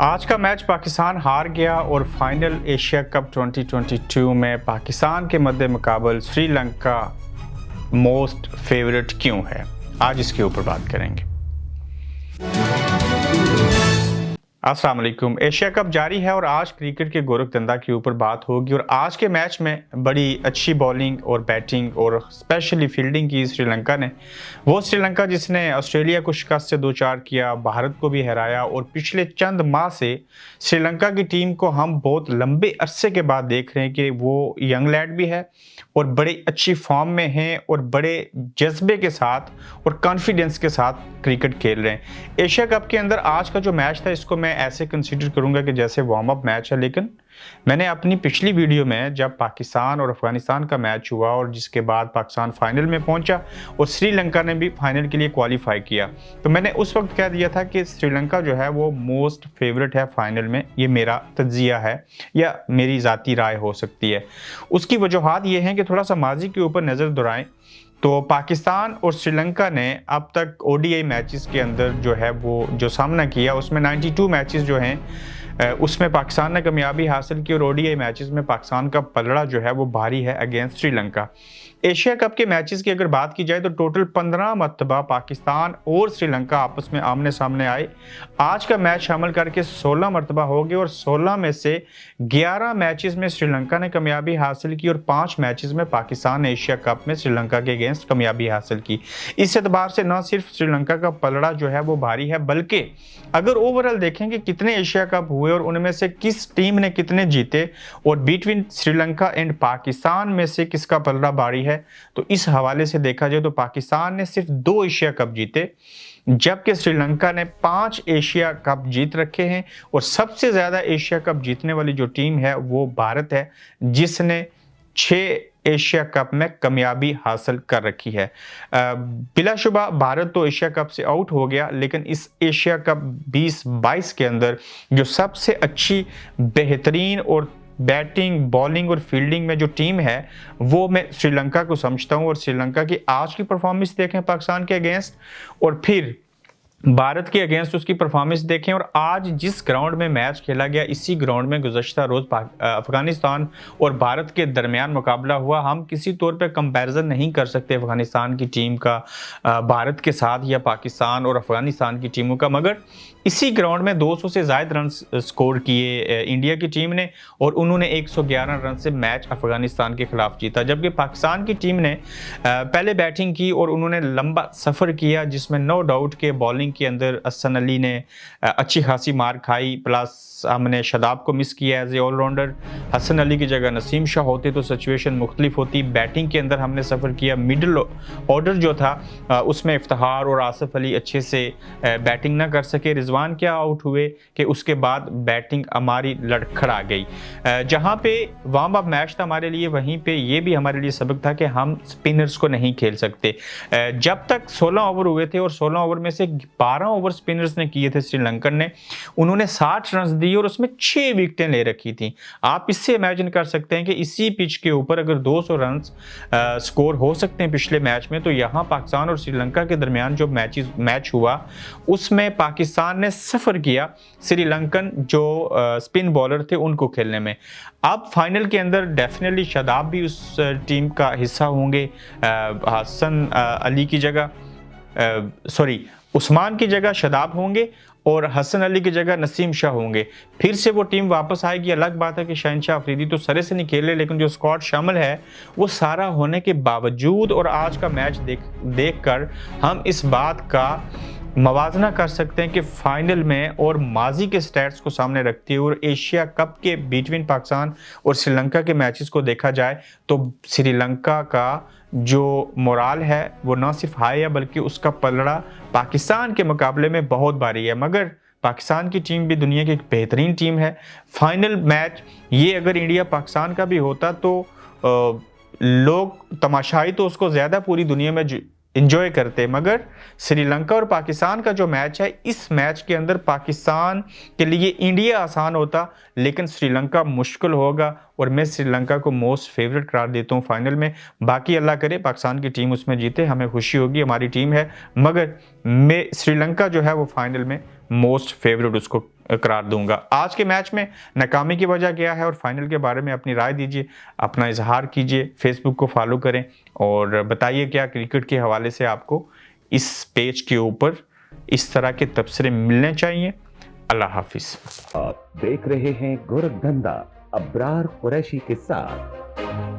आज का मैच पाकिस्तान हार गया और फाइनल एशिया कप 2022 में पाकिस्तान के मद्दे मुकाबल श्रीलंका मोस्ट फेवरेट क्यों है, आज इसके ऊपर बात करेंगे। अस्सलाम वालेकुम। एशिया कप जारी है और आज क्रिकेट के गोरखधंधा के ऊपर बात होगी और आज के मैच में बड़ी अच्छी बॉलिंग और बैटिंग और स्पेशली फील्डिंग की श्रीलंका ने। वो श्रीलंका जिसने ऑस्ट्रेलिया को शिकस्त से दो चार किया, भारत को भी हराया और पिछले चंद माह से श्रीलंका की टीम को हम बहुत लंबे अरसे के बाद देख रहे हैं कि वो यंग लैड भी है और बड़ी अच्छी फॉर्म में हैं और बड़े जज्बे के साथ और कॉन्फिडेंस के साथ क्रिकेट खेल रहे हैं। एशिया कप के अंदर आज का जो मैच था इसको मैं ऐसे कंसीडर करूंगा कि जैसे वार्म अप मैच है, लेकिन मैंने अपनी पिछली वीडियो में जब पाकिस्तान और अफगानिस्तान का मैच हुआ और जिसके बाद पाकिस्तान फाइनल में पहुंचा और श्रीलंका ने भी फाइनल के लिए क्वालिफाई किया, तो मैंने उस वक्त कह दिया था कि श्रीलंका जो है वो मोस्ट फेवरेट है फाइनल में। ये मेरा तज्जिया है या मेरी ज़ाती राय हो सकती है। उसकी वजूहात ये हैं कि थोड़ा सा माजी के ऊपर नज़र दोहराएं तो पाकिस्तान और श्रीलंका ने अब तक ओडीआई मैचेस के अंदर जो है वो जो सामना किया उसमें 92 मैचेस जो हैं उसमें पाकिस्तान ने कामयाबी हासिल की और ओडीआई मैचेस में पाकिस्तान का पलड़ा जो है वो भारी है अगेंस्ट श्रीलंका। एशिया कप के मैचेस की अगर बात की जाए तो टोटल 15 मरतबा पाकिस्तान और श्रीलंका आपस में आमने सामने आए। आज का मैच शामिल करके 16 मरतबा हो गए और 16 में से 11 मैचेस में श्रीलंका ने कामयाबी हासिल की और 5 मैचेस में पाकिस्तान ने एशिया कप में श्रीलंका के अगेंस्ट कामयाबी हासिल की। इस एतबार से न सिर्फ श्रीलंका का पलड़ा जो है वो भारी है, बल्कि अगर ओवरऑल देखेंगे कितने एशिया कप हुए और उनमें से किस टीम ने कितने जीते और बिटवीन श्रीलंका एंड पाकिस्तान में से किसका पलड़ा भारी है, तो इस हवाले से देखा जाए तो पाकिस्तान ने सिर्फ 2 एशिया कप जीते जबकि श्रीलंका ने 5 एशिया कप जीत रखे हैं और सबसे ज्यादा एशिया कप जीतने वाली जो टीम है वो भारत है जिसने 6 एशिया कप में कामयाबी हासिल कर रखी है। बिलाशुबा भारत तो एशिया कप से आउट हो गया, लेकिन इस एशिया कप 2022 के अंदर जो सबसे अच्छी बेहतरीन और बैटिंग बॉलिंग और फील्डिंग में जो टीम है वो मैं श्रीलंका को समझता हूं। और श्रीलंका की आज की परफॉर्मेंस देखें पाकिस्तान के अगेंस्ट और फिर भारत के अगेंस्ट उसकी परफॉर्मेंस देखें और आज जिस ग्राउंड में मैच खेला गया इसी ग्राउंड में गुज़श्ता रोज़ अफगानिस्तान और भारत के दरमियान मुकाबला हुआ। हम किसी तौर पे कंपैरिजन नहीं कर सकते अफगानिस्तान की टीम का भारत के साथ या पाकिस्तान और अफगानिस्तान की टीमों का, मगर इसी ग्राउंड में 200 से ज़ायद रन स्कोर किए इंडिया की टीम ने और उन्होंने 111 रन से मैच अफगानिस्तान के खिलाफ जीता। जबकि पाकिस्तान की टीम ने पहले बैटिंग की और उन्होंने लंबा सफ़र किया जिसमें नो डाउट के बॉलिंग के अंदर हसन अली ने अच्छी खासी मार खाई, प्लस हमने शादाब को मिस किया as a allrounder. Hasan Ali की जगह नसीम शाह होते तो सिचुएशन मुख्तलिफ होती। बैटिंग के अंदर हमने सफ़र किया, मिडिल ऑर्डर जो था उसमें इफ्तिखार और आसिफ अली अच्छे से बैटिंग ना कर सके। रिजवान क्या आउट हुए कि उसके बाद बैटिंग हमारी लड़खड़ा गई। जहाँ पे वार्म अप मैच था हमारे लिए वहीं पे ये भी हमारे लिए सबक था कि हम स्पिनर्स को नहीं खेल सकते। जब तक 16 ओवर हुए थे और 16 ओवर में से 12 ओवर स्पिनर्स ने किए थे श्रीलंकन ने, उन्होंने 60 रन दिए और उसमें 6 विकेटें ले रखी थी। आप इससे इमेजिन कर सकते हैं कि इसी पिच के ऊपर अगर 200 रन स्कोर हो सकते हैं पिछले मैच में, तो यहाँ पाकिस्तान और श्रीलंका के दरमियान जो मैच हुआ उसमें पाकिस्तान ने सफ़र किया श्रीलंकन जो स्पिन बॉलर थे उनको खेलने में। अब फाइनल के अंदर डेफिनेटली शादाब भी उस टीम का हिस्सा होंगे। हसन अली की जगह उस्मान की जगह शादाब होंगे और हसन अली की जगह नसीम शाह होंगे। फिर से वो टीम वापस आएगी। अलग बात है कि शहनशाह अफरीदी तो सरे से नहीं खेले, लेकिन जो स्क्वाड शामिल है वो सारा होने के बावजूद और आज का मैच देख कर हम इस बात का मवाजना कर सकते हैं कि फाइनल में और माजी के स्टैट्स को सामने रखते हुए और एशिया कप के बिटवीन पाकिस्तान और श्रीलंका के मैचेस को देखा जाए तो श्रीलंका का जो मोराल है वो ना सिर्फ हाई है बल्कि उसका पलड़ा पाकिस्तान के मुकाबले में बहुत भारी है। मगर पाकिस्तान की टीम भी दुनिया की एक बेहतरीन टीम है। फाइनल मैच ये अगर इंडिया पाकिस्तान का भी होता तो लोग तमाशाई तो उसको ज़्यादा पूरी दुनिया में इंजॉय करते, मगर श्रीलंका और पाकिस्तान का जो मैच है इस मैच के अंदर पाकिस्तान के लिए इंडिया आसान होता लेकिन श्रीलंका मुश्किल होगा और मैं श्रीलंका को मोस्ट फेवरेट करार देता हूँ फाइनल में। बाकी अल्लाह करे पाकिस्तान की टीम उसमें जीते, हमें खुशी होगी, हमारी टीम है, मगर मैं श्रीलंका जो है वो फाइनल में मोस्ट फेवरेट उसको करार दूंगा। आज के मैच में नाकामी की वजह क्या है और फाइनल के बारे में अपनी राय दीजिए, अपना इजहार कीजिए, फेसबुक को फॉलो करें और बताइए क्या क्रिकेट के हवाले से आपको इस पेज के ऊपर इस तरह के तबसरे मिलने चाहिए। अल्लाह हाफिज। आप देख रहे हैं गोरखधंधा अब्रार कुरैशी के साथ।